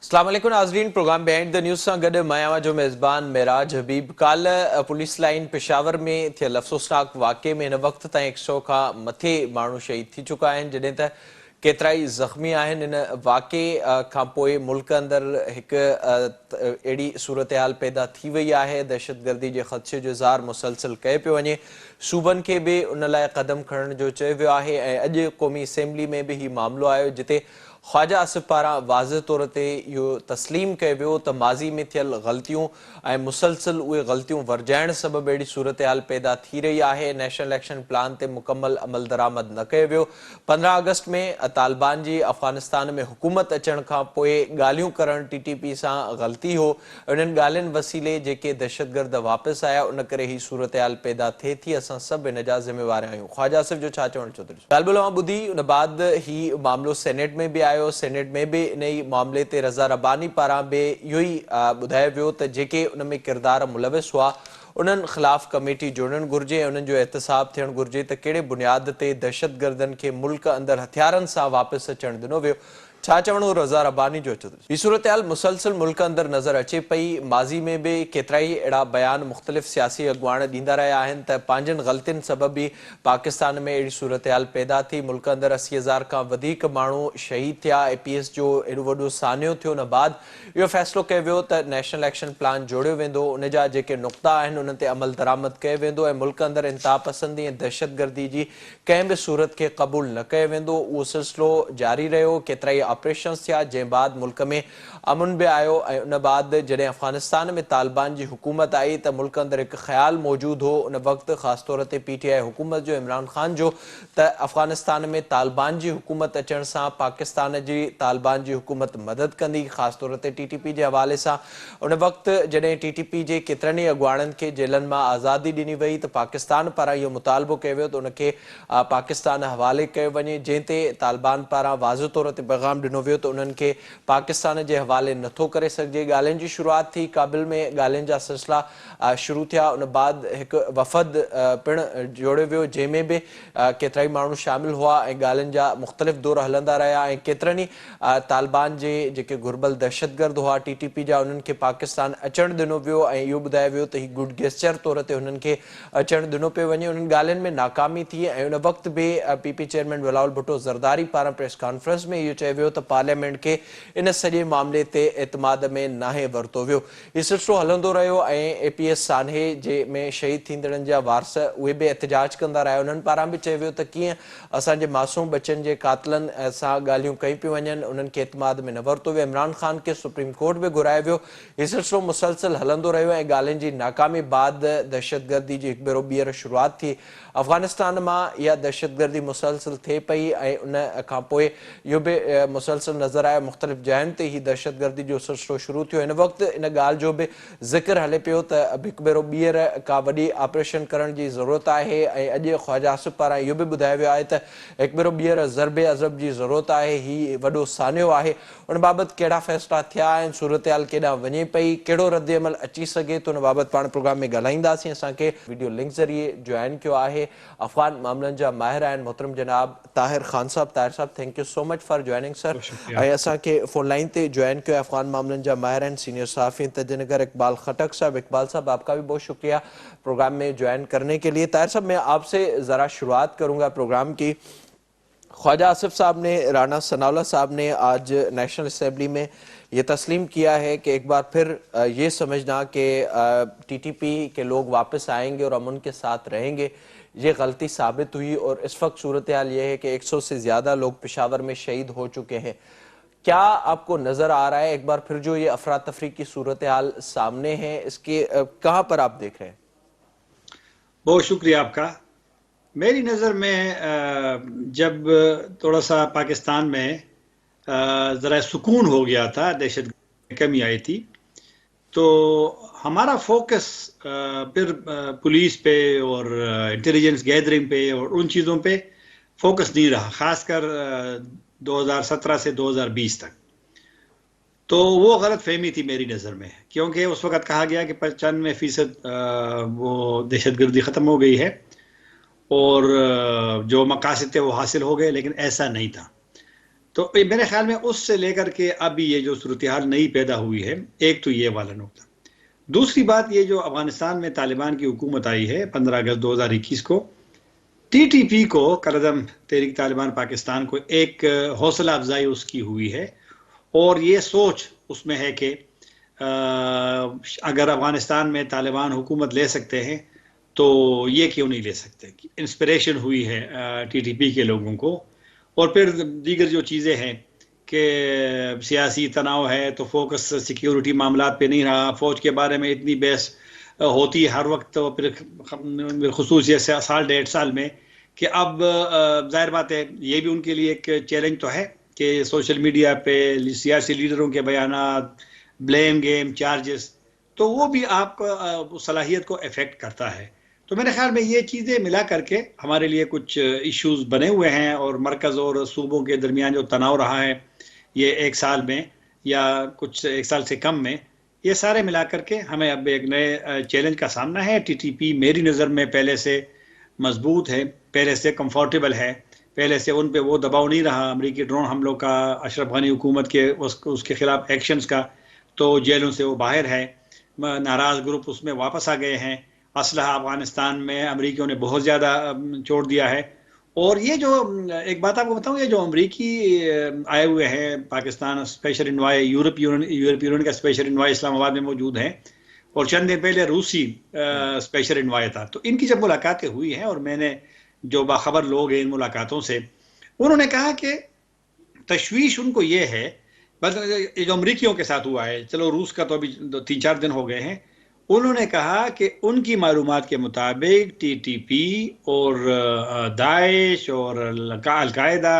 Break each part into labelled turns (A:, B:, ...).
A: अस्सलाम वालेकुम नाज़रीन, प्रोग्राम बिहाइंड द न्यूज़ सां गॾु मां आहियां जो मेज़बान मेराज हबीब। काल्ह पुलिस लाइन पेशावर में थियल अफ़सोसनाक वाक़े में हिन वक़्त ताईं 100 खां मथे माण्हू शहीद थी चुका आहिनि, जॾहिं त केतिरा ई ज़ख़्मी आहिनि। हिन वाक़े खां पोइ मुल्क अंदरि हिकु अहिड़ी सूरत हाल पैदा थी वई आहे, दहशतगर्दी जे ख़दशे जो इज़हार मुसलसल कयो पियो वञे। सूबनि खे बि उन लाइ क़दम खणण जो चयो वियो आहे ऐं अॼु क़ौमी असेंबली में बि हीउ मामिलो आयो, जिते ख़्वाजा आसिफ़ पारां वाज़ह तौर ते इहो तस्लीम कयो वियो त माज़ी में थियल ग़लतियूं ऐं मुसलसल उहे ग़लतियूं वर्जाइण सबबु अहिड़ी सूरत हाल पैदा थी रही आहे। नेशनल एक्शन प्लान ते मुकमल अमल दरामद न कयो वियो। 15 अगस्त में तालिबान जी अफ़गानिस्तान में हुकूमत अचण खां पोइ ॻाल्हियूं करणु TTP सां ग़लती हो। उन्हनि ॻाल्हियुनि वसीले जेके दहशतगर्द वापसि आया, उन करे ही सूरत हाल पैदा थिए थी। असां सभु हिन जा ज़िम्मेवार आहियूं। ख़्वाजा आसिफ़ जो छा चवणु चौधरी? ॻाल्हि ॿोल ॿुधी, उन बाद ही मामिलो सेनेट में बि आयो। सेनेट में बि इन ई मामले ते रज़ा रब्बानी पारां बि इहो ई ॿुधायो वियो त जेके उन में किरदार मुलविस हुआ, उन्हनि ख़िलाफ़ कमेटी जोड़णु घुरिजे ऐं उन्हनि जो एहतसाब थियणु घुरिजे त कहिड़े बुनियाद ते दहशतगर्दनि खे मुल्क अंदरि हथियारनि सां वापसि अचणु ॾिनो वियो। छा चवणो रज़ा रब्बानी जो? हीअ सूरत हाल मुसलसल मुल्क अंदरि नज़र अचे पई। माज़ी में बि केतिरा ई अहिड़ा बयान मुख़्तलिफ़ सियासी अॻुवाण ॾींदा रहिया आहिनि त पंहिंजनि ग़लतियुनि सबबु ई पाकिस्तान में अहिड़ी सूरत हाल पैदा थी। मुल्क अंदरि 80,000 खां वधीक माण्हू शहीद थिया। APS जो एॾो वॾो सान्यो थियो। उन बाद इहो फ़ैसिलो कयो वियो त नेशनल एक्शन प्लान जोड़ियो वेंदो, उन जा जेके नुक़्ता आहिनि उन ते अमल दरामद कयो वेंदो ऐं मुल्क अंदरि इंतिहा पसंदी ऐं दहशतगर्दी जी कंहिं बि सूरत खे क़बूल न कयो वेंदो। उहो सिलसिलो जारी रहियो। केतिरा ई ऑपरेशन्स थिया, जंहिं बाद मुल्क में अमुन बि आयो ऐं उन बाद जॾहिं अफ़गानिस्तान में तालिबान जी हुकूमत आई त मुल्क अंदरि हिकु ख़्यालु मौजूदु हो उन वक़्तु, ख़ासि तौर ते PTI हुकूमत जो, इमरान ख़ान जो, त अफ़गानिस्तान में तालिबान जी हुकूमत अचण सां पाकिस्तान जी तालिबान जी हुकूमत मदद कंदी, ख़ासि तौर ते TTP जे हवाले सां। उन वक़्तु जॾहिं TTP जे केतिरनि ई अॻुवाणनि खे जेलनि मां आज़ादी ॾिनी वई त पाकिस्तान पारां इहो मुतालबो कयो वियो त उनखे पाकिस्तान हवाले कयो वञे, जंहिं ते तालिबान पारां वाज़ह तौर ते पैगाम ॾिनो वियो त उन्हनि खे पाकिस्तान जे हवाले नथो करे सघिजे। ॻाल्हियुनि जी शुरूआति थी, काबिल में ॻाल्हियुनि जा सिलसिला शुरू थिया। उन बाद हिकु वफ़द पिणु जोड़ियो वियो, जंहिंमें बि केतिरा ई माण्हू शामिलु हुआ ऐं ॻाल्हियुनि जा मुख़्तलिफ़ दौर हलंदा रहिया ऐं केतिरनि ई तालिबान जे जेके घुर्बल दहशतगर्द हुआ TTP जा, उन्हनि खे पाकिस्तान अचणु ॾिनो वियो ऐं इहो ॿुधायो वियो त हीउ गुड गेस्चर तौर ते हुननि खे अचणु ॾिनो पियो वञे। उन्हनि ॻाल्हियुनि में नाकामी थी ऐं उन वक़्तु बि PP चेयरमैन बिलावल भुट्टो ज़रदारी पारां प्रेस कॉन्फ्रेंस में इहो चयो वियो त पार्लियामेंट खे इन सॼे मामले ते एतमाद में नाहे वरितो वियो। हीउ सिलसिलो हलंदो रहियो ऐं APS सान्हे जंहिंमें शहीद थींदड़नि जा वारस उहे बि एहतिजाज कंदा रहिया। उन्हनि पारां बि चयो वियो त कीअं असांजे मासूम बचनि जे कातिलनि सां ॻाल्हियूं कयूं पियूं वञनि, उन्हनि खे एतमाद में न वरितो वियो। इमरान ख़ान खे सुप्रीम कोर्ट बि घुरायो वियो। हीउ सिलसिलो मुसलसल हलंदो रहियो ऐं ॻाल्हियुनि जी नाकामी बाद दहशतगर्दी जी हिकु भेरो ॿीहर शुरूआति थी। अफ़गानिस्तान मां इहा दहशतगर्दी मुसलसल थिए पई ऐं उन खां पोइ इहो बि मुसलसल नज़र आयो मुख़्तलिफ़ जॻहियुनि ते ही दहशतगर्दी जो सिलसिलो शुरू थियो। हिन वक़्तु इन ॻाल्हि जो बि ज़िक्र हले पियो त हिकु भेरो ॿीहर का वॾी ऑपरेशन करण जी ज़रूरत आहे ऐं अॼु ख़्वाजा आसिफ़ पारां इहो बि ॿुधायो वियो आहे त हिकु भेरो ॿीहर ज़रबे अज़ब जी ज़रूरत आहे। हीउ वॾो सान्यो आहे। उन बाबति कहिड़ा फ़ैसिला थिया आहिनि, सूरत हाल केॾांहुं वञे पई, कहिड़ो रद्द अमल अची सघे थो, उन बाबति पाण प्रोग्राम में ॻाल्हाईंदासीं। असांखे वीडियो लिंक ज़रिए जॉइन कयो आहे अफ़गान मामलनि जा माहिर आहिनि मोहतरम जनाब ताहिर ख़ान साहब। ताहिर साहब, thank you so much for joining sir. ऐं असांखे फ़ोन लाइन ते जॉइन किया अफ़गान मामलनि जा माहिर आहिनि सीनियर सहाफ़ी तजनगर इकबाल खटक साहब। इकबाल साहब, आपका भी बहुत शुक्रिया प्रोग्राम में ज्वाइन करने के लिए। ताहिर साहब, मैं आपसे ज़रा शुरुआत करूँगा प्रोग्राम की। ख्वाजा आसिफ साहब ने, राना सनाउल्लाह साहब ने आज नेशनल असेंबली में ये तस्लीम किया है कि एक बार फिर ये समझना कि TTP के लोग वापस आएंगे और अमन के साथ रहेंगे, ये गलती साबित हुई और इस वक्त सूरत हाल ये है कि 100 से ज़्यादा लोग पेशावर में शहीद हो चुके हैं। क्या आपको नज़र आ रहा है एक बार फिर जो ये अफरा तफरी की सूरत हाल सामने है, इसके कहाँ पर आप देख रहे हैं?
B: बहुत शुक्रिया आपका। मेरी नज़र में जब थोड़ा सा पाकिस्तान में ज़रा सुकून हो गया था, दहशत की कमी आई थी, तो हमारा फोकस फिर पुलिस पे और इंटेलिजेंस गैदरिंग पे और उन चीज़ों पे फोकस नहीं रहा, ख़ासकर 2017 से 2020 तक। तो वो गलत फहमी थी मेरी नज़र में, क्योंकि उस वक़्त कहा गया कि 95% वो दहशतगर्दी ख़त्म हो गई है और जो मकासद थे वो हासिल हो गए, लेकिन ऐसा नहीं था। تو میرے خیال میں اس سے لے کر کے ابھی یہ جو صورتحال نئی پیدا ہوئی ہے، ایک تو یہ والا نقطہ۔ دوسری بات یہ جو افغانستان میں طالبان کی حکومت آئی ہے 15 اگست 2021 کو، ٹی ٹی پی کو، قلعدم تحریک طالبان پاکستان کو ایک حوصلہ افزائی اس کی ہوئی ہے، اور یہ سوچ اس میں ہے کہ اگر افغانستان میں طالبان حکومت لے سکتے ہیں تو یہ کیوں نہیں لے سکتے۔ انسپریشن ہوئی ہے ٹی ٹی پی کے لوگوں کو، اور پھر دیگر جو چیزیں ہیں کہ سیاسی تناؤ ہے تو فوکس سیکیورٹی معاملات پہ نہیں رہا، فوج کے بارے میں اتنی بحث ہوتی ہے ہر وقت، پھر بالخصوص یہ سال 1.5 سال میں، کہ اب ظاہر بات ہے یہ بھی ان کے لیے ایک چیلنج تو ہے کہ سوشل میڈیا پہ سیاسی لیڈروں کے بیانات، بلیم گیم، چارجز، تو وہ بھی آپ کو صلاحیت کو افیکٹ کرتا ہے۔ تو میرے خیال میں یہ چیزیں ملا کر کے ہمارے لیے کچھ ایشوز بنے ہوئے ہیں، اور مرکز اور صوبوں کے درمیان جو تناؤ رہا ہے یہ 1 سال میں یا کچھ 1 سال سے کم میں، یہ سارے ملا کر کے ہمیں اب ایک نئے چیلنج کا سامنا ہے۔ ٹی ٹی پی میری نظر میں پہلے سے مضبوط ہے، پہلے سے کمفورٹیبل ہے، پہلے سے ان پہ وہ دباؤ نہیں رہا امریکی ڈرون حملوں کا، اشرف غنی حکومت کے اس کے خلاف ایکشنز کا، تو جیلوں سے وہ باہر ہے، ناراض گروپ اس میں واپس آ گئے ہیں، اسلحہ افغانستان میں امریکیوں نے بہت زیادہ چھوڑ دیا ہے۔ اور یہ جو ایک بات آپ کو بتاؤں، یہ جو امریکی آئے ہوئے ہیں Pakistan, special envoy Europe union کا اسپیشل انوائے اسلام آباد میں موجود ہیں، اور چند دن پہلے روسی اسپیشل انوائے تھا، تو ان کی جب ملاقاتیں ہوئی ہیں اور میں نے جو باخبر لوگ ہیں ان ملاقاتوں سے، انہوں نے کہا کہ تشویش ان کو یہ ہے، بس یہ جو امریکیوں کے ساتھ ہوا ہے، چلو روس کا تو ابھی 3-4 دن ہو گئے ہیں، انہوں نے کہا کہ ان کی معلومات کے مطابق ٹی ٹی پی اور داعش اور القاعدہ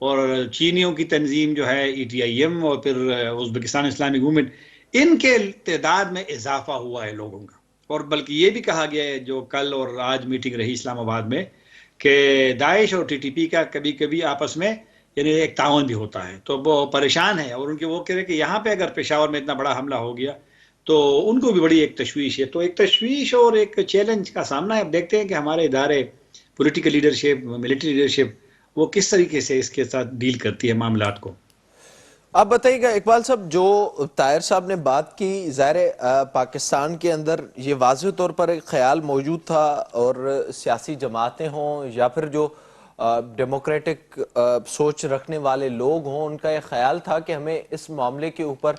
B: اور چینیوں کی تنظیم جو ہے ای ٹی آئی ایم، اور پھر ازبکستان اسلامی گورنمنٹ، ان کے تعداد میں اضافہ ہوا ہے لوگوں کا۔ اور بلکہ یہ بھی کہا گیا ہے جو کل اور آج میٹنگ رہی اسلام آباد میں، کہ داعش اور ٹی ٹی پی کا کبھی کبھی آپس میں یعنی ایک تعاون بھی ہوتا ہے، تو وہ پریشان ہے، اور ان کے وہ کہہ رہے کہ یہاں پہ اگر پشاور میں اتنا بڑا حملہ ہو گیا تو ان کو بھی بڑی ایک تشویش ہے۔ تو ایک تشویش اور ایک چیلنج کا سامنا ہے۔ اب دیکھتے ہیں کہ ہمارے ادارے، پولیٹیکل لیڈرشپ، ملٹری لیڈرشپ، وہ کس طریقے سے اس کے ساتھ ڈیل کرتی ہے معاملات کو۔
A: آپ بتائیے گا اقبال صاحب، جو طاہر صاحب نے بات کی، ظاہر پاکستان کے اندر یہ واضح طور پر ایک خیال موجود تھا، اور سیاسی جماعتیں ہوں یا پھر جو ڈیموکریٹک سوچ رکھنے والے لوگ ہوں، ان کا یہ خیال تھا کہ ہمیں اس معاملے کے اوپر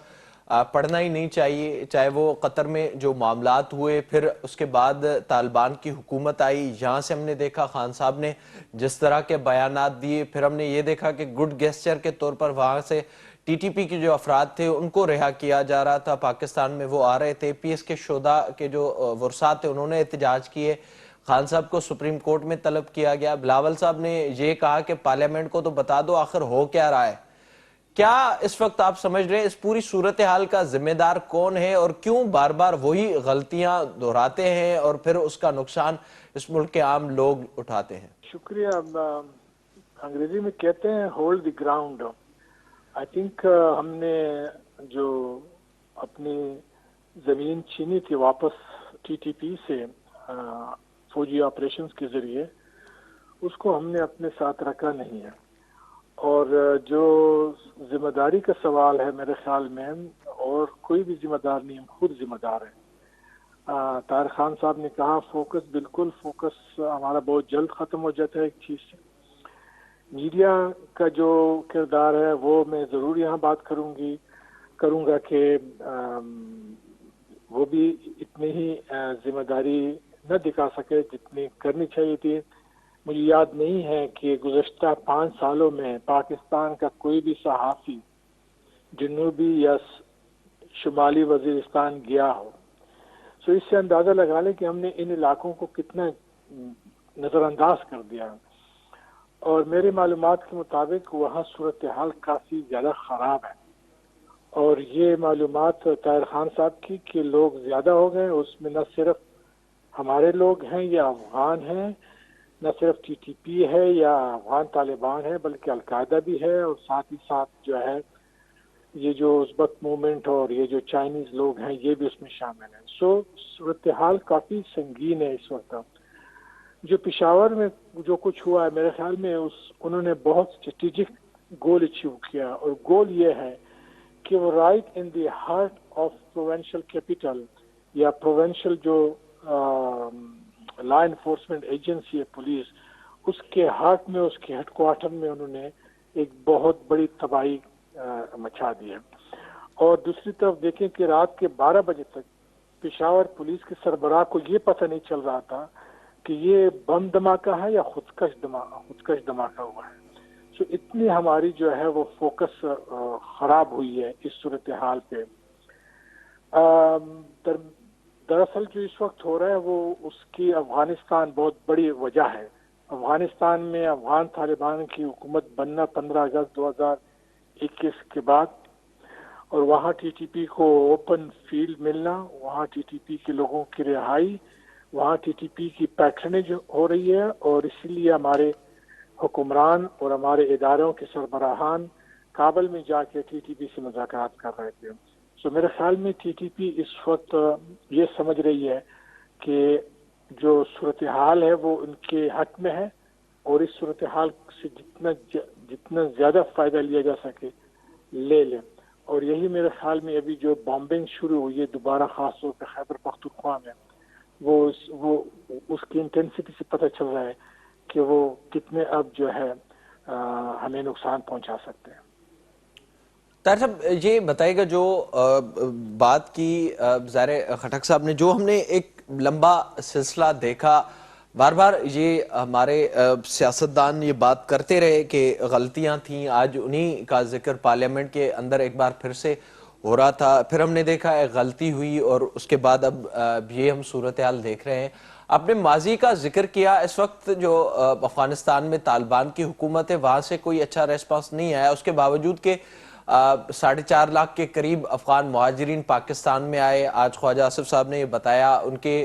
A: پڑھنا ہی نہیں چاہیے، چاہے وہ قطر میں جو معاملات ہوئے، پھر اس کے بعد طالبان کی حکومت آئی، یہاں سے ہم نے دیکھا خان صاحب نے جس طرح کے بیانات دیے، پھر ہم نے یہ دیکھا کہ گڈ گیسچر کے طور پر وہاں سے ٹی ٹی پی کے جو افراد تھے ان کو رہا کیا جا رہا تھا، پاکستان میں وہ آ رہے تھے، پی ایس کے شہداء کے جو ورثاء تھے انہوں نے احتجاج کیے، خان صاحب کو سپریم کورٹ میں طلب کیا گیا، بلاول صاحب نے یہ کہا کہ پارلیمنٹ کو تو بتا دو آخر ہو کیا رہا ہے۔ کیا اس وقت آپ سمجھ رہے ہیں اس پوری صورتحال کا ذمہ دار کون ہے، اور کیوں بار بار وہی غلطیاں دہراتے ہیں اور پھر اس کا نقصان اس ملک کے عام لوگ اٹھاتے ہیں؟
C: شکریہ۔ انگریزی میں کہتے ہیں hold the ground. I think ہم نے جو اپنی زمین چھینی تھی واپس ٹی ٹی پی سے فوجی آپریشنز کے ذریعے، اس کو ہم نے اپنے ساتھ رکھا نہیں ہے، اور جو ذمہ داری کا سوال ہے میرے خیال میں، اور کوئی بھی ذمہ دار نہیں، ہم خود ذمہ دار ہیں۔ طاہر خان صاحب نے کہا فوکس، بالکل فوکس ہمارا بہت جلد ختم ہو جاتا ہے ایک چیز سے۔ میڈیا کا جو کردار ہے وہ میں ضرور یہاں بات کروں گا کہ وہ بھی اتنی ہی ذمہ داری نہ دکھا سکے جتنی کرنی چاہیے تھی۔ مجھے یاد نہیں ہے کہ گزشتہ 5 سالوں میں پاکستان کا کوئی بھی صحافی جنوبی یا شمالی وزیرستان گیا ہو، سو اس سے اندازہ لگا لیں کہ ہم نے ان علاقوں کو کتنا نظر انداز کر دیا۔ اور میرے معلومات کے مطابق وہاں صورتحال کافی زیادہ خراب ہے، اور یہ معلومات طاہر خان صاحب کی کہ لوگ زیادہ ہو گئے، اس میں نہ صرف ہمارے لوگ ہیں یا افغان ہیں، نہ صرف ٹی ٹی پی ہے یا افغان طالبان ہے، بلکہ القاعدہ بھی ہے، اور ساتھ ہی ساتھ جو ہے یہ جو ازبک موومنٹ اور یہ جو چائنیز لوگ ہیں یہ بھی اس میں شامل ہیں۔ سو صورتحال کافی سنگین ہے اس وقت۔ جو پشاور میں جو کچھ ہوا ہے میرے خیال میں انہوں نے بہت اسٹریٹجک गोल अचीव किया, और गोल ये है कि वो right in the heart of provincial capital या प्रोविंशियल जो लॉ एनफोर्समेंट एजेंसी है पुलिस, उसके हार्ट में, उसके हेडक्वार्टर में उन्होंने एक बहुत बड़ी तबाही मचा दी है। और दूसरी तरफ देखें कि रात के 12 बजे तक पेशावर पुलिस के सरबराह को ये पता नहीं चल रहा था कि ये बम धमाका है या खुदकश धमाका हुआ है। सो इतनी हमारी जो है वो फोकस खराब हुई है इस सूरत हाल पे। दरअसल जो इस वक्त हो रहा है वो उसकी अफगानिस्तान बहुत बड़ी वजह है। अफगानिस्तान में अफगान तालिबान की हुकूमत बनना 15 अगस्त 2021 के बाद, और वहाँ टीटीपी को ओपन फील्ड मिलना, वहाँ टीटीपी के लोगों की रिहाई, वहाँ टीटीपी की पैटर्नेज हो रही है, और इसीलिए हमारे हुक्मरान और हमारे इदारों के सरबराहान काबल में जाके टीटीपी से मुज़ाकरात कर रहे थे। सो मेरे ख्याल में टीटीपी इस वक्त ये समझ रही है कि जो सूरत हाल है वो उनके हक में है, और इस सूरत हाल से जितना ज़्यादा फ़ायदा लिया जा सके ले लें। और यही मेरे ख्याल में अभी जो बॉम्बिंग शुरू हुई है दोबारा, ख़ास तौर पर खैबर पख्तूनख्वा में, वो उसकी इंटेंसिटी से पता चल रहा है कि वो कितने अब जो है हमें नुकसान पहुंचा सकते हैं।
A: ताहिर साहब ये बताइएगा, जो बात की ज़ाहिर खटक साहब ने, जो हमने एक लंबा सिलसिला देखा, बार बार ये हमारे सियासतदान ये बात करते रहे कि गलतियां थीं, आज उन्हीं का जिक्र पार्लियामेंट के अंदर एक बार फिर से हो रहा था, फिर हमने देखा एक गलती हुई और उसके बाद अब ये हम सूरत हाल देख रहे हैं। आपने माजी का जिक्र किया, इस वक्त जो अफगानिस्तान में तालिबान की हुकूमत है वहाँ से कोई अच्छा रेस्पॉन्स नहीं आया, उसके बावजूद के 4.5 लाख के करीब अफगान मुहाजिरीन पाकिस्तान में आए। आज ख्वाजा आसिफ साहब ने ये बताया, उनके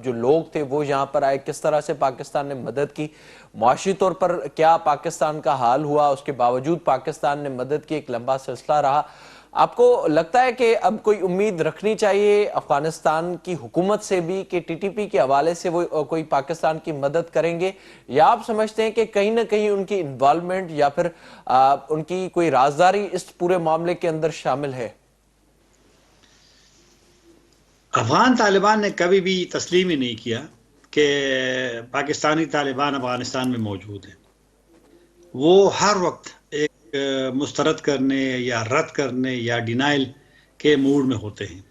A: जो लोग थे वो यहाँ पर आए, किस तरह से पाकिस्तान ने मदद की, मुआशी तौर पर क्या पाकिस्तान का हाल हुआ, उसके बावजूद पाकिस्तान ने मदद की, एक लंबा सिलसिला रहा। आपको लगता है कि अब कोई उम्मीद रखनी चाहिए अफगानिस्तान की हुकूमत से भी कि टीटीपी के हवाले से वो कोई पाकिस्तान की मदद करेंगे, या आप समझते हैं कि कहीं ना कहीं उनकी इन्वॉल्वमेंट या फिर उनकी कोई राजदारी इस पूरे मामले के अंदर शामिल है?
B: अफगान तालिबान ने कभी भी तस्लीम ही नहीं किया कि पाकिस्तानी तालिबान अफगानिस्तान में मौजूद है। वो हर वक्त एक मुस्तरद करने या रद्द करने या डिनाइल के मूड में होते हैं,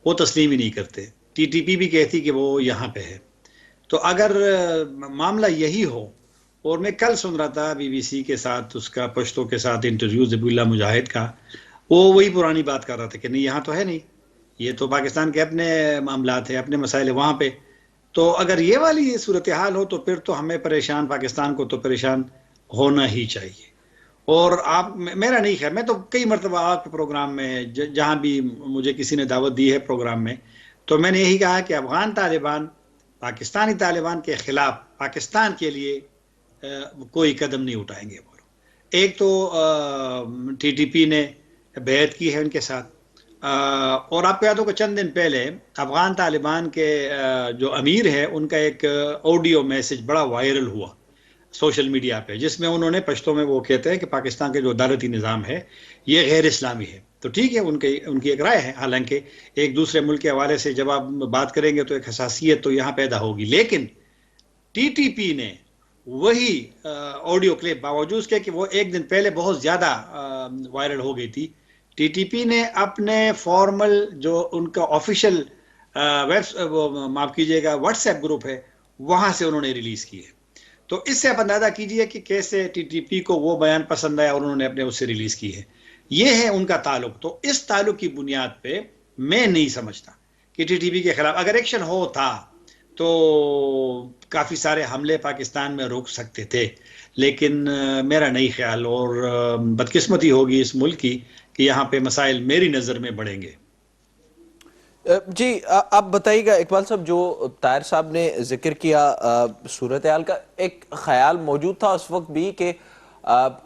B: वो तस्लीम ही नहीं करते। टीटीपी भी कहती कि वो यहाँ पे है। तो अगर मामला यही हो, और मैं कल सुन रहा था बीबीसी के साथ उसका पश्तो के साथ इंटरव्यू ज़बीउल्लाह मुजाहिद का, वो वही पुरानी बात कर रहा था कि नहीं यहाँ तो है नहीं, ये तो पाकिस्तान के अपने मामलात है, अपने मसाइल है वहाँ पे। तो अगर ये वाली सूरत हाल हो तो फिर तो हमें परेशान, पाकिस्तान को तो परेशान होना ही चाहिए। और आप, मेरा नहीं खैर, मैं तो कई मरतबा आपके प्रोग्राम में जहाँ भी मुझे किसी ने दावत दी है प्रोग्राम में, तो मैंने यही कहा कि अफगान तालिबान पाकिस्तानी तालिबान के खिलाफ पाकिस्तान के लिए कोई कदम नहीं उठाएंगे। एक तो टीटीपी ने बैत की है उनके साथ, और आपको याद होगा चंद दिन पहले अफगान तालिबान के जो अमीर है उनका एक ऑडियो मैसेज बड़ा वायरल हुआ सोशल मीडिया पे, जिसमें उन्होंने पश्तो में वो कहते हैं कि पाकिस्तान के जो अदालती निज़ाम है ये गैर इस्लामी है। तो ठीक है, उनकी एक राय है, हालांकि एक दूसरे मुल्क के हवाले से जब आप बात करेंगे तो एक हसासियत तो यहाँ पैदा होगी। लेकिन टीटीपी ने वही ऑडियो क्लिप, बावजूद के कि वो एक दिन पहले बहुत ज़्यादा वायरल हो गई थी, टीटीपी ने अपने फॉर्मल जो उनका ऑफिशियल माफ़ कीजिएगा व्हाट्सएप ग्रुप है वहाँ से उन्होंने रिलीज़ की है। तो इससे आप अंदाजा कीजिए कि कैसे टीटीपी को वो बयान पसंद आया और उन्होंने अपने उससे रिलीज की है। ये है उनका ताल्लुक। तो इस ताल्लुक की बुनियाद पे मैं नहीं समझता कि टीटीपी के खिलाफ अगर एक्शन होता तो काफ़ी सारे हमले पाकिस्तान में रोक सकते थे, लेकिन मेरा नहीं ख्याल, और बदकिस्मती होगी इस मुल्क की कि यहाँ पे मसाइल मेरी नज़र में बढ़ेंगे।
A: जी आप बताइएगा इकबाल साहब, जो ताहिर साहब ने जिक्र किया सूरत हाल का, एक ख्याल मौजूद था उस वक्त भी कि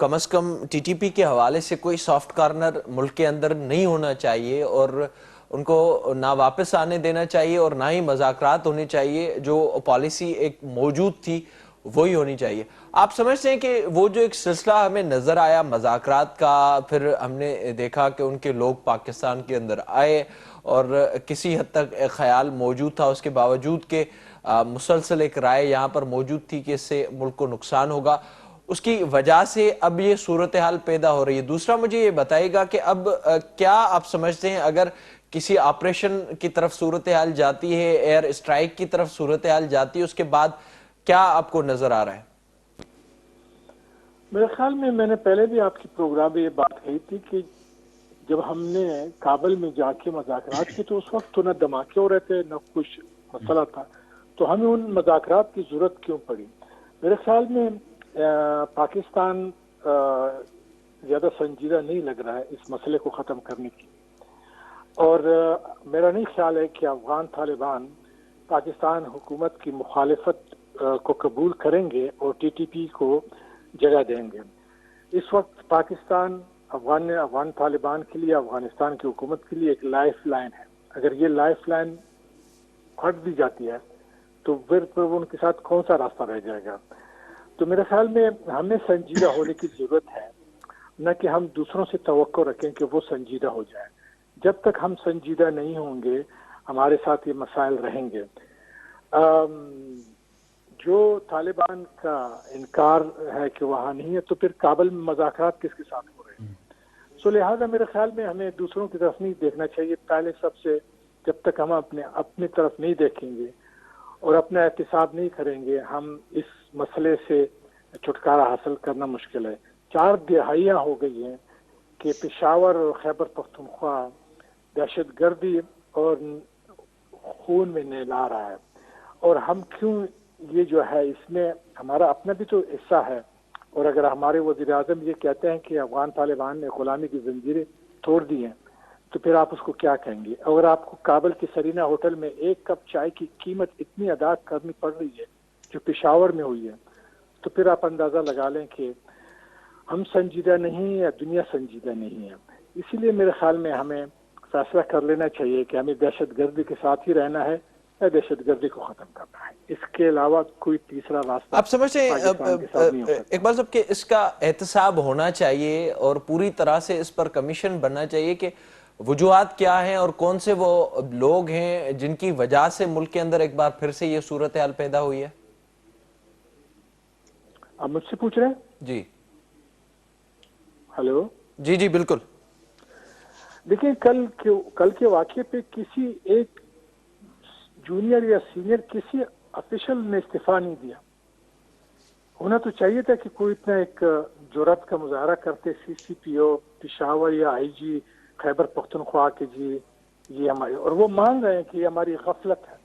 A: कम से कम टीटीपी के हवाले से कोई सॉफ्ट कॉर्नर मुल्क के अंदर नहीं होना चाहिए और उनको ना वापस आने देना चाहिए और ना ही मज़ाकरात होने चाहिए। जो पॉलिसी एक मौजूद थी وہی ہونی چاہیے. آپ سمجھتے ہیں کہ وہ جو ایک سلسلہ ہمیں نظر آیا مذاکرات کا، پھر ہم نے دیکھا کہ ان کے لوگ پاکستان کے اندر آئے اور کسی حد تک خیال موجود تھا اس کے باوجود کہ مسلسل ایک رائے یہاں پر موجود تھی کہ اس سے ملک کو نقصان ہوگا، اس کی وجہ سے اب یہ صورتحال پیدا ہو رہی ہے. دوسرا مجھے یہ بتائیے گا کہ اب کیا آپ سمجھتے ہیں اگر کسی آپریشن کی طرف صورتحال جاتی ہے، ایئر اسٹرائک کی طرف صورتحال جاتی ہے، اس کے بعد کیا آپ کو نظر آ رہا ہے؟
C: میرے خیال میں نے پہلے بھی آپ کی پروگرام میں یہ بات کہی تھی کہ جب ہم نے کابل میں جا کے مذاکرات کی تو اس وقت تو نہ دھماکے ہو رہے تھے نہ کچھ مسئلہ تھا، تو ہمیں ان مذاکرات کی ضرورت کیوں پڑی؟ میرے خیال میں پاکستان زیادہ سنجیدہ نہیں لگ رہا ہے اس مسئلے کو ختم کرنے کی، اور میرا نہیں خیال ہے کہ افغان طالبان پاکستان حکومت کی مخالفت کو قبول کریں گے اور ٹی ٹی پی کو جگہ دیں گے. اس وقت پاکستان افغان طالبان کے لیے، افغانستان کی حکومت کے لیے ایک لائف لائن ہے. اگر یہ لائف لائن پھٹ دی جاتی ہے تو پھر ان کے ساتھ کون سا راستہ رہ جائے گا؟ تو میرے خیال میں ہمیں سنجیدہ ہونے کی ضرورت ہے، نہ کہ ہم دوسروں سے توقع رکھیں کہ وہ سنجیدہ ہو جائیں. جب تک ہم سنجیدہ نہیں ہوں گے ہمارے ساتھ یہ مسائل رہیں گے. جو طالبان کا انکار ہے کہ وہاں نہیں ہے تو پھر کابل میں مذاکرات کس کے ساتھ ہو رہے ہیں؟ سو لہٰذا میرے خیال میں ہمیں دوسروں کی طرف نہیں دیکھنا چاہیے. پہلے سب سے جب تک ہم اپنی طرف نہیں دیکھیں گے اور اپنا احتساب نہیں کریں گے ہم اس مسئلے سے چھٹکارا حاصل کرنا مشکل ہے. 4 دہائیاں ہو گئی ہیں کہ پشاور اور خیبر پختونخوا دہشت گردی اور خون میں نہلا رہا ہے، اور ہم کیوں یہ جو ہے اس میں ہمارا اپنا بھی تو حصہ ہے. اور اگر ہمارے وزیر اعظم یہ کہتے ہیں کہ افغان طالبان نے غلامی کی زنجیریں توڑ دی ہیں تو پھر آپ اس کو کیا کہیں گے؟ اگر آپ کو کابل کے سرینا ہوٹل میں 1 کپ چائے کی قیمت اتنی ادا کرنی پڑ رہی ہے جو پشاور میں ہوئی ہے، تو پھر آپ اندازہ لگا لیں کہ ہم سنجیدہ نہیں ہیں یا دنیا سنجیدہ نہیں ہے. اسی لیے میرے خیال میں ہمیں فیصلہ کر لینا چاہیے کہ ہمیں دہشت گردی کے ساتھ ہی رہنا ہے یا دہشت گردی کو ختم کرنا ہے. اس کے علاوہ کوئی تیسرا راستہ
A: آپ سمجھتے ہیں
C: پاکستان کے ساتھ نہیں ہو سکتا.
A: اقبال صاحب کہ اس کا احتساب ہونا چاہیے اور پوری طرح سے اس پر کمیشن بننا چاہیے کہ وجوہات کیا ہیں اور کون سے وہ لوگ ہیں جن کی وجہ سے ملک کے اندر ایک بار پھر سے یہ صورتحال پیدا ہوئی ہے؟
C: آپ مجھ سے پوچھ رہے ہیں؟
A: جی
C: ہلو
A: جی جی بالکل.
C: دیکھیں کل کے واقعے پہ کسی ایک جونیئر یا سینئر کسی افیشل نے استعفیٰ نہیں دیا. ہونا تو چاہیے تھا کہ کوئی اتنا ایک جرات کا مظاہرہ کرتے سی سی پی او پشاور یا آئی جی خیبر پختونخوا کے جی یہ ہماری، اور وہ مان رہے ہیں کہ یہ ہماری غفلت ہے.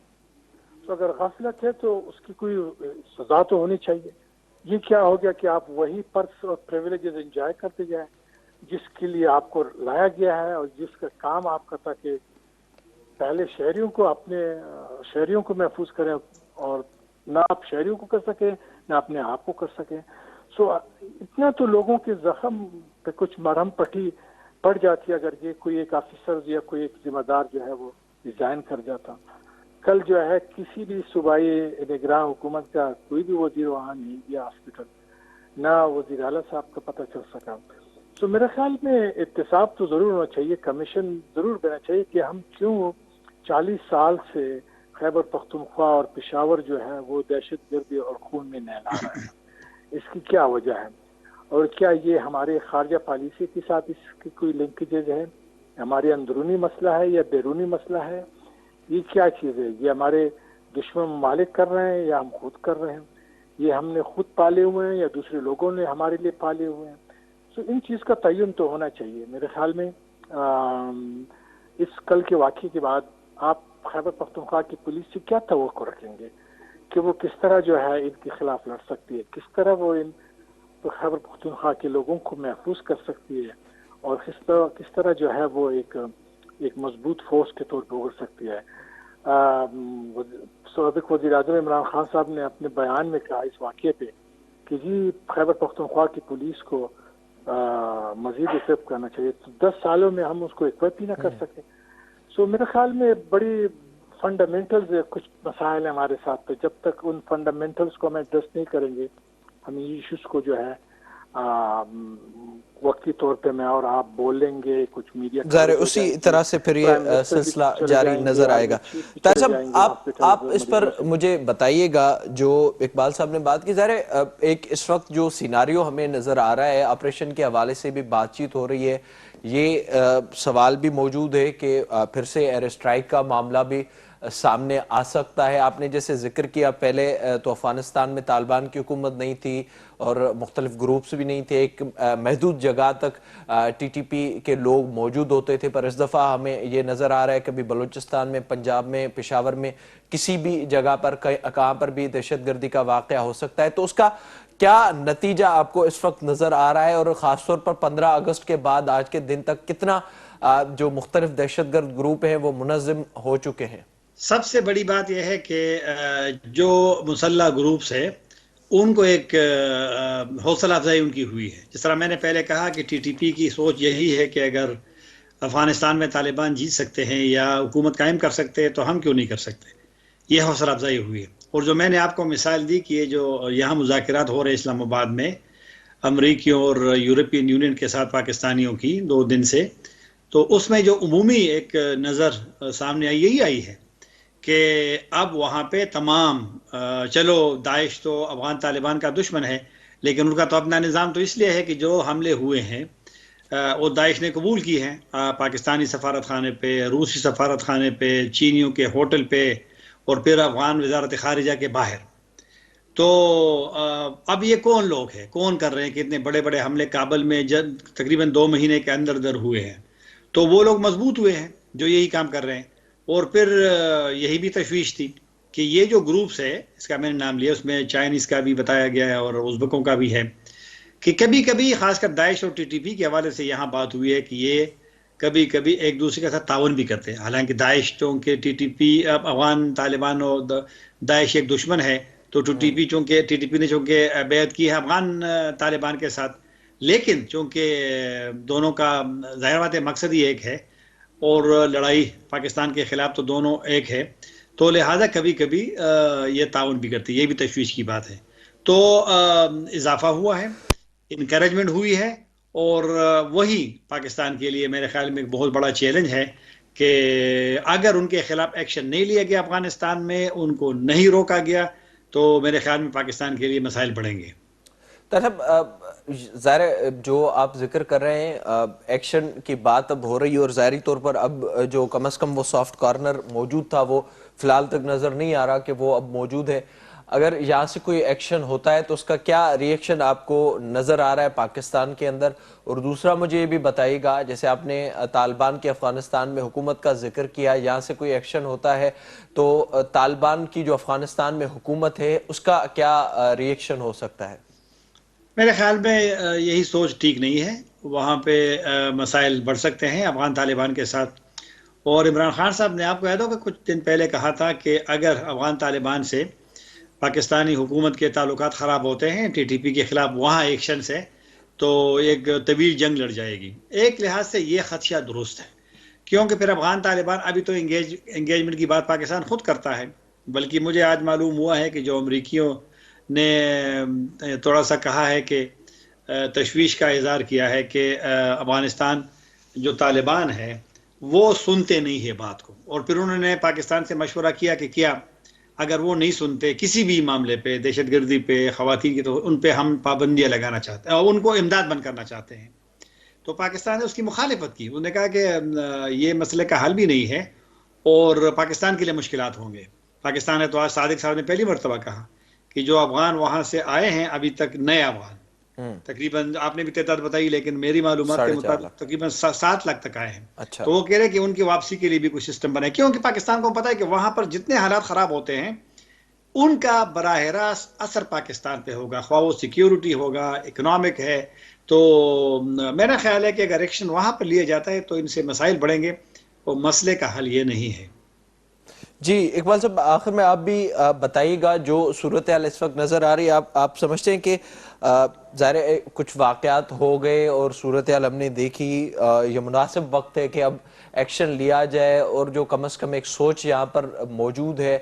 C: تو اگر غفلت ہے تو اس کی کوئی سزا تو ہونی چاہیے. یہ کیا ہو گیا کہ آپ وہی پرس اور پریویلیجز انجوائے کرتے جائیں جس کے لیے آپ کو لایا گیا ہے اور جس کا کام آپ کا تھا کہ پہلے شہریوں کو محفوظ کریں، اور نہ آپ شہریوں کو کر سکیں نہ اپنے آپ کو کر سکیں. سو اتنا تو لوگوں کے زخم پہ کچھ مرہم پٹی پڑ جاتی اگر یہ کوئی ایک آفیسر یا کوئی ایک ذمہ دار جو ہے وہ ریزائن کر جاتا. کل جو ہے کسی بھی صوبائی نگراں حکومت کا کوئی بھی وزیر وہاں نہیں گیا ہاسپٹل، نہ وزیر اعلیٰ صاحب کا پتہ چل سکا. تو میرے خیال میں احتساب تو ضرور ہونا چاہیے، کمیشن ضرور دینا چاہیے کہ ہم کیوں 40 سال سے خیبر پختونخوا اور پشاور جو ہے وہ دہشت گردی اور خون میں نہلا رہا ہے. اس کی کیا وجہ ہے، اور کیا یہ ہمارے خارجہ پالیسی کے ساتھ اس کی کوئی لنکیجز ہے؟ ہمارے اندرونی مسئلہ ہے یا بیرونی مسئلہ ہے؟ یہ کیا چیز ہے؟ یہ ہمارے دشمن ممالک کر رہے ہیں یا ہم خود کر رہے ہیں؟ یہ ہم نے خود پالے ہوئے ہیں یا دوسرے لوگوں نے ہمارے لیے پالے ہوئے ہیں؟ تو ان چیز کا تعین تو ہونا چاہیے. میرے خیال میں اس کل کے واقعے کے بعد آپ خیبر پختونخوا کی پولیس سے کیا توقع رکھیں گے کہ وہ کس طرح جو ہے ان کے خلاف لڑ سکتی ہے، کس طرح وہ ان خیبر پختونخوا کے لوگوں کو محفوظ کر سکتی ہے، اور کس طرح جو ہے وہ ایک مضبوط فورس کے طور پہ ابھر سکتی ہے. سابق وزیر اعظم عمران خان صاحب نے اپنے بیان میں کہا اس واقعے پہ کہ جی خیبر پختونخوا کی پولیس کو مزید اکوپ کرنا چاہیے. تو 10 سالوں میں ہم اس کو اکوپ ہی نہ کر سکے. سو میرے خیال میں بڑی फंडामेंटल्स कुछ मसाइल हैं हमारे साथ, तो जब तक उन फंडामेंटल्स को हम एड्रेस नहीं करेंगे, हम इश्यूज को जो है वक्ती तौर पे मैं और आप बोलेंगे, कुछ मीडिया
A: ज़ाहिर है उसी तरह से फिर ये सिलसिला जारी नजर आएगा। ताज साहब, आप इस पर मुझे बताइएगा, जो इकबाल साहब ने बात की, ज़ाहिर है एक इस वक्त जो सिनारियो हमें नजर आ रहा है, ऑपरेशन के हवाले से भी बातचीत हो रही है, ये सवाल भी मौजूद है कि फिर से एयर स्ट्राइक का मामला भी सामने आ सकता है। आपने जैसे जिक्र किया, पहले तो अफगानिस्तान में तालिबान की हुकूमत नहीं थी और मुख्तलिफ ग्रुप्स भी नहीं थे, एक महदूद जगह तक टीटीपी के लोग मौजूद होते थे, पर इस दफ़ा हमें ये नज़र आ रहा है कभी बलूचिस्तान में, पंजाब में, पेशावर में, किसी भी जगह पर कहाँ पर भी दहशतगर्दी का वाक़या हो सकता है। तो उसका क्या नतीजा आपको इस वक्त नज़र आ रहा है, और ख़ासतौर पर 15 अगस्त के बाद आज के दिन तक कितना जो मुख्तलिफ दहशतगर्द ग्रुप हैं वो मुनज़्ज़म हो चुके हैं?
B: सबसे बड़ी बात यह है कि जो मुसल्लह ग्रुप्स है उनको एक हौसला अफजाई उनकी हुई है। जिस तरह मैंने पहले कहा कि टीटीपी की सोच यही है कि अगर अफगानिस्तान में तालिबान जीत सकते हैं या हुकूमत कायम कर सकते हैं तो हम क्यों नहीं कर सकते, यह हौसला अफजाई हुई है। और जो मैंने आपको मिसाल दी कि ये जो यहाँ मुज़ाकरात हो रहे हैं इस्लामाबाद में अमरीकियों और यूरोपियन यूनियन के साथ पाकिस्तानियों की 2 दिन से, तो उसमें जो उमूमी एक नज़र सामने आई यही आई है कि अब वहाँ पे तमाम चलो दाइश तो अफगान तालिबान का दुश्मन है, लेकिन उनका तो अपना निज़ाम तो इसलिए है कि जो हमले हुए हैं वो दाइश ने कबूल की हैं पाकिस्तानी सफारत खाने पे, रूसी सफारत खाने पे, चीनियों के होटल पे, और फिर अफगान वजारत खारिजा के बाहर। तो अब ये कौन लोग हैं, कौन कर रहे हैं कि इतने बड़े बड़े हमले काबल में तकरीबन 2 महीने के अंदर अंदर हुए हैं। तो वो लोग मजबूत हुए हैं जो यही काम कर रहे हैं। और फिर यही भी तशवीश थी कि ये जो ग्रुप्स है, इसका मैंने नाम लिया, उसमें चाइनीज़ का भी बताया गया है और उज़्बेकों का भी है, कि कभी कभी खासकर दाइश और टीटीपी के हवाले से यहाँ बात हुई है कि ये कभी कभी एक दूसरे के साथ ताउन भी करते हैं। हालांकि दाइश चूँकि टीटीपी अफगान तालिबान और दाइश एक दुश्मन है, तो टीटीपी ने चूँकि बैत की है अफगान तालिबान के साथ, लेकिन चूँकि दोनों का ज़ाहिर बात है मकसद ही एक है और लड़ाई पाकिस्तान के खिलाफ तो दोनों एक है, तो लिहाजा कभी कभी ये ताउन भी करती है। ये भी तशवीश की बात है। तो इजाफा हुआ है, इनकरेजमेंट हुई है, और वही पाकिस्तान के लिए मेरे ख्याल में एक बहुत बड़ा चैलेंज है कि अगर उनके खिलाफ एक्शन नहीं लिया गया अफगानिस्तान में, उनको नहीं रोका गया, तो मेरे ख्याल में पाकिस्तान के लिए मसाइल बढ़ेंगे।
A: ज़ाहिर जो आप जिक्र कर रहे हैं, एक्शन की बात अब हो रही है, और ज़ाहिरी तौर पर अब जो कम से कम वो सॉफ्ट कॉर्नर मौजूद था वो फिलहाल तक नज़र नहीं आ रहा कि वो अब मौजूद है। अगर यहाँ से कोई एक्शन होता है तो उसका क्या रिएक्शन आपको नज़र आ रहा है पाकिस्तान के अंदर? और दूसरा मुझे ये भी बताइएगा, जैसे आपने तालिबान की अफगानिस्तान में हुकूमत का जिक्र किया, यहाँ से कोई एक्शन होता है तो तालिबान की जो अफगानिस्तान में हुकूमत है उसका क्या रिएक्शन हो सकता है?
B: मेरे ख्याल में यही सोच ठीक नहीं है। वहाँ पे मसाइल बढ़ सकते हैं अफगान तालिबान के साथ। और इमरान खान साहब ने, आपको याद होगा, कुछ दिन पहले कहा था कि अगर अफगान तालिबान से पाकिस्तानी हुकूमत के ताल्लुकात ख़राब होते हैं टीटीपी के ख़िलाफ़ वहाँ एक्शन से, तो एक तवील जंग लड़ जाएगी। एक लिहाज से ये ख़दशा दुरुस्त है, क्योंकि फिर अफगान तालिबान अभी तो एंगेजमेंट की बात पाकिस्तान खुद करता है, बल्कि मुझे आज मालूम हुआ है कि जो अमरीकियों ने थोड़ा सा कहा है कि तशवीश का इज़हार किया है कि अफगानिस्तान जो तालिबान है वो सुनते नहीं है बात को, और फिर उन्होंने पाकिस्तान से मशवरा किया कि क्या अगर वो नहीं सुनते किसी भी मामले पे, दहशतगर्दी पे, ख़वातीन की, तो उन पे हम पाबंदियाँ लगाना चाहते हैं और उनको इमदाद बंद करना चाहते हैं। तो पाकिस्तान ने उसकी मुखालिफत की। उन्होंने कहा कि ये मसले का हल भी नहीं है और पाकिस्तान के लिए मुश्किलात होंगे। पाकिस्तान ने तो आज सादिक साहब ने पहली मरतबा कहा कि जो अफगान वहाँ से आए हैं अभी तक, नए अफगान तकरीबन, आपने भी तादाद बताई, लेकिन मेरी मालूमात के मुताबिक तकरीबन 7 लाख तक आए हैं।
A: अच्छा।
B: तो वो कह रहे हैं कि उनकी वापसी के लिए भी कुछ सिस्टम बनाए, क्योंकि पाकिस्तान को पता है कि वहाँ पर जितने हालात ख़राब होते हैं उनका बराह रास्त असर पाकिस्तान पे होगा, ख्वाह वो सिक्योरिटी होगा, इकोनॉमिक है। तो मेरा ख्याल है कि अगर एक्शन वहाँ पर लिया जाता है तो इनसे मसाइल बढ़ेंगे और मसले का हल ये नहीं है।
A: جی اقبال صاحب، آخر میں آپ بھی بتائیے گا جو صورتحال اس وقت نظر آ رہی ہے، آپ سمجھتے ہیں کہ ظاہر ہے کچھ واقعات ہو گئے اور صورتحال ہم نے دیکھی، یہ مناسب وقت ہے کہ اب ایکشن لیا جائے اور جو کم از کم ایک سوچ یہاں پر موجود ہے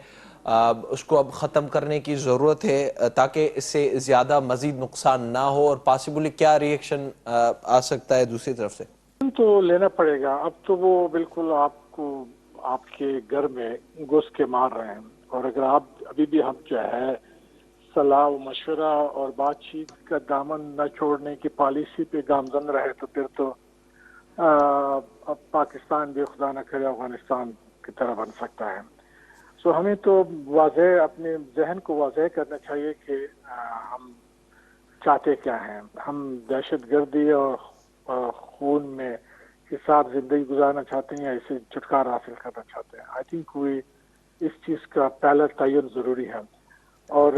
A: اس کو اب ختم کرنے کی ضرورت ہے تاکہ اس سے زیادہ مزید نقصان نہ ہو، اور پاسبلی کیا ری ایکشن آ سکتا ہے دوسری طرف سے؟
C: تو لینا پڑے گا. اب تو وہ بالکل آپ کو آپ کے گھر میں گھس کے مار رہے ہیں، اور اگر آپ ابھی بھی ہم جو ہے صلاح و مشورہ اور بات چیت کا دامن نہ چھوڑنے کی پالیسی پہ گامزن رہے تو پھر تو اب پاکستان بھی خدا نہ کرے افغانستان کی طرح بن سکتا ہے. سو ہمیں تو واضح اپنے ذہن کو واضح کرنا چاہیے کہ ہم چاہتے کیا ہیں. ہم دہشت گردی اور خون میں کے ساتھ زندگی گزارنا چاہتے ہیں یا اسے چھٹکارا حاصل کرنا چاہتے ہیں. آئی تھنک کوئی اس چیز کا پہلا تعین ضروری ہے. اور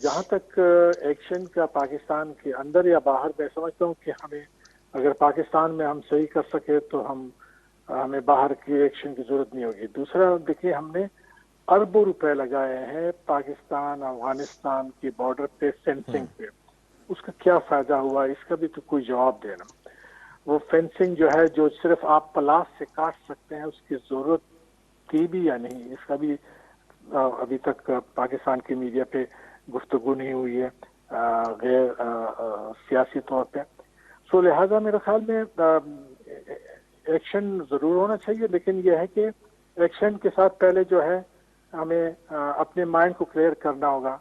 C: جہاں تک ایکشن کا پاکستان کے اندر یا باہر، میں سمجھتا ہوں کہ ہمیں اگر پاکستان میں ہم صحیح کر سکے تو ہمیں باہر کی ایکشن کی ضرورت نہیں ہوگی. دوسرا دیکھیے، ہم نے اربوں روپے لگائے ہیں پاکستان افغانستان کے بارڈر پہ فینسنگ پہ. اس کا کیا فائدہ ہوا؟ اس کا بھی تو کوئی جواب دینا. وہ فینسنگ جو ہے جو صرف آپ پلاس سے کاٹ سکتے ہیں، اس کی ضرورت تھی بھی یا نہیں، اس کا بھی ابھی تک پاکستان کی میڈیا پہ گفتگو نہیں ہوئی ہے غیر سیاسی طور پہ. سو لہذا میرے خیال میں ایکشن ضرور ہونا چاہیے، لیکن یہ ہے کہ ایکشن کے ساتھ پہلے جو ہے ہمیں اپنے مائنڈ کو کلیئر کرنا ہوگا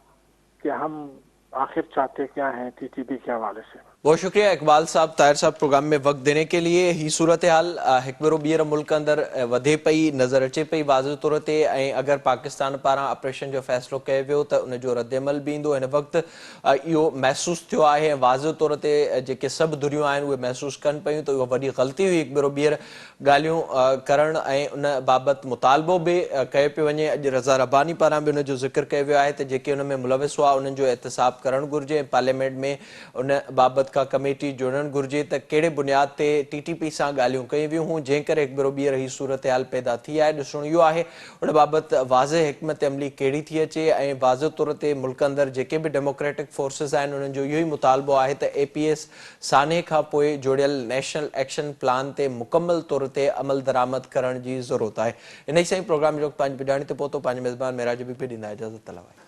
C: کہ ہم آخر چاہتے کیا ہیں ٹی ٹی پی کے حوالے سے.
A: بہت شکریہ اقبال صاحب، طاہر صاحب پروگرام میں وقت دینے کے لیے. ہی صورتحال ہکبرو بیر ملک اندر ودے پئی نظر اچے پئی واضح طور تے، اگر پاکستان پارا آپریشن جو فیصلو کयो वियो त उन जो रद्द अमल बि ईंदो. हिन वक़्तु इहो महसूस थियो आहे, वाज़ह तौर ते जेके सभु धुरियूं आहिनि उहे महसूस कनि पियूं त उहा वॾी ग़लती हुई हिकु भेरो ॿीहर ॻाल्हियूं करणु, ऐं उन बाबति मुतालबो बि कयो पियो वञे. अॼु रज़ा रब्बानी पारां बि उन जो ज़िक्र कयो वियो आहे त जेके उन में मुलविस हुआ उन्हनि जो एहतिसाब करणु घुरिजे. पार्लियामेंट में उन बाबति का कमेटी जुड़णु घुरिजे त कहिड़े बुनियाद ते TTP सां ॻाल्हियूं कयूं वियूं हुयूं, जंहिं करे हिकु भेरो ॿीहर ही सूरत हाल पैदा थी आहे. ॾिसणो इहो आहे उन बाबति वाज़ह हिकमत अमली कहिड़ी थी अचे, ऐं वाज़ह तौर ते मुल्क अंदरि जेके बि डेमोक्रेटिक फोर्सिस आहिनि उन्हनि जो इहो ई मुतालबो आहे त APS साने खां पोइ जोड़ियल नेशनल एक्शन प्लान ते मुकमल तौर ते अमल दरामद करण जी ज़रूरत आहे. इन ई सां ई प्रोग्राम जो पंहिंजी बिॼाणी ते पहुतो. पंहिंजे मेज़बान मेराज बि ॾींदा इजाज़त तलवाई.